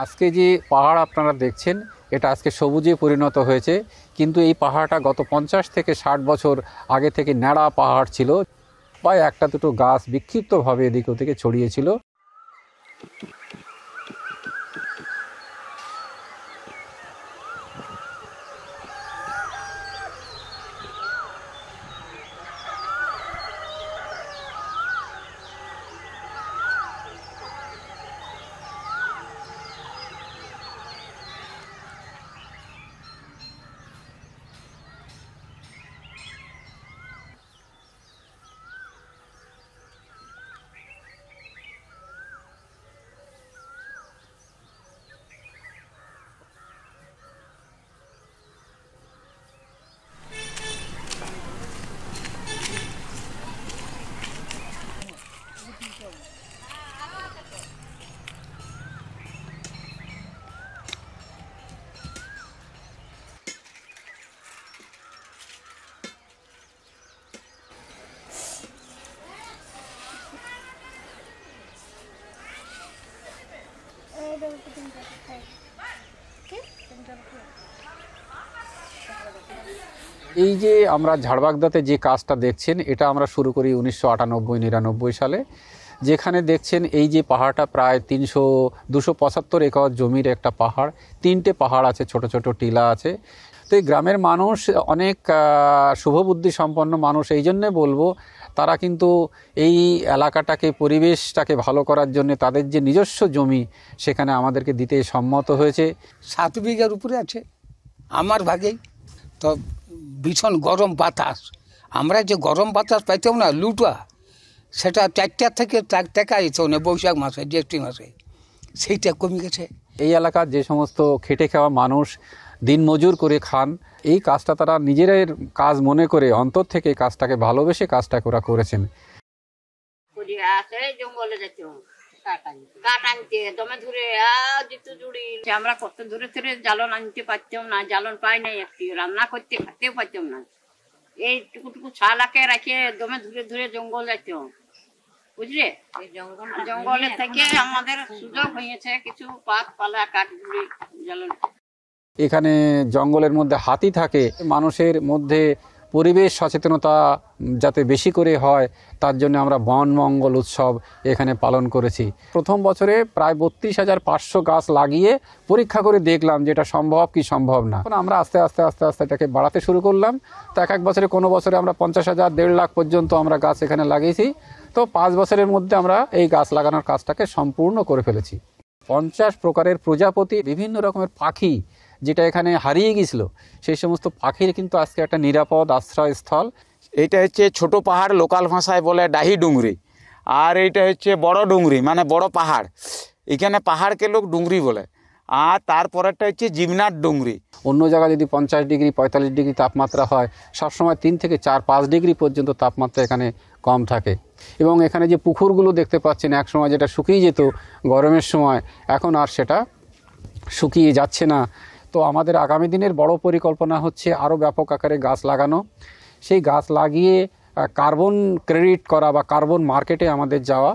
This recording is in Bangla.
আজকে যে পাহাড় আপনারা দেখছেন এটা আজকে সবুজে পরিণত হয়েছে, কিন্তু এই পাহাড়টা গত 50 থেকে 60 বছর আগে থেকে ন্যাড়া পাহাড় ছিল, বা একটা দুটো গাছ বিক্ষিপ্তভাবে এদিক ওদিকে ছড়িয়েছিল। এই যে আমরা ঝাড়বাগদাতে যে কাজটা দেখছেন এটা আমরা শুরু করি 1998-99 সালে, যেখানে দেখছেন এই যে পাহাড়টা প্রায় 275 একর জমির একটা পাহাড়, 3টে পাহাড় আছে, ছোট ছোট টিলা আছে। তো এই গ্রামের মানুষ অনেক শুভবুদ্ধি সম্পন্ন মানুষ, এই জন্যে বলবো তারা কিন্তু এই এলাকাটাকে, পরিবেশটাকে ভালো করার জন্য তাদের যে নিজস্ব জমি সেখানে আমাদেরকে দিতে সম্মত হয়েছে। 7 বিঘার উপরে আছে আমার ভাগেই। তো ভীষণ গরম বাতাস, আমরা যে গরম বাতাস পাইতাম না লুটা, সেটা 4টা থেকে টাকা যেত না বৈশাখ মাসে, জ্যৈষ্ঠ মাসে, সেইটা কমে গেছে। এই এলাকার যে সমস্ত খেটে খাওয়া মানুষ দিন মজুর করে খান, এই কাজটা তারা নিজেদের কাজ মনে করে অন্তর থেকে কাজটাকে ভালোবেসে কাজটাকে ওরা করেছেন। আমরা কত দূরে দূরে জ্বালন আনতে পারতাম না, জ্বালন পাই নাই, একটি রান্না করতে খেতেও পারতাম না। এই টুকুটুকু ছালাকে রাখে দমে ধরে ধরে জঙ্গল যাইতাম, বুঝলে। জঙ্গলের থেকে আমাদের সুযোগ হয়েছে কিছু পালা কাঠগুলি জ্বালন। এখানে জঙ্গলের মধ্যে হাতি থাকে, মানুষের মধ্যে পরিবেশ সচেতনতা যাতে বেশি করে হয় তার জন্য আমরা বন মঙ্গল উৎসব এখানে পালন করেছি। প্রথম বছরে প্রায় 32,500 গাছ লাগিয়ে পরীক্ষা করে দেখলাম যে এটা সম্ভব কি সম্ভব না। এখন আমরা আস্তে আস্তে আস্তে আস্তে এটাকে বাড়াতে শুরু করলাম। তো এক বছরে, কোনো বছরে আমরা 50,000, 1.5 লাখ পর্যন্ত আমরা গাছ এখানে লাগিয়েছি। তো 5 বছরের মধ্যে আমরা এই গাছ লাগানোর কাজটাকে সম্পূর্ণ করে ফেলেছি। 50 প্রকারের প্রজাপতি, বিভিন্ন রকমের পাখি যেটা এখানে হারিয়ে গিয়েছিল, সেই সমস্ত পাখির কিন্তু আজকে একটা নিরাপদ আশ্রয়স্থল। এইটা হচ্ছে ছোট পাহাড়, লোকাল ভাষায় বলে ডাহি ডুংরি, আর এইটা হচ্ছে বড় ডুংরি, মানে বড় পাহাড়। এখানে পাহাড়কে লোক ডুংরি বলে। আর তারপরেরটা হচ্ছে জিমনাট ডুংরি। অন্য জায়গায় যদি 50 ডিগ্রি 45 ডিগ্রি তাপমাত্রা হয়, সবসময় 3 থেকে 4-5 ডিগ্রি পর্যন্ত তাপমাত্রা এখানে কম থাকে। এবং এখানে যে পুকুরগুলো দেখতে পাচ্ছেন, এক সময় যেটা শুকিয়ে যেত গরমের সময়, এখন আর সেটা শুকিয়ে যাচ্ছে না। তো আমাদের আগামী দিনের বড় পরিকল্পনা হচ্ছে আরও ব্যাপক আকারে গাছ লাগানো। সেই গাছ লাগিয়ে কার্বন ক্রেডিট করা বা কার্বন মার্কেটে আমাদের যাওয়া।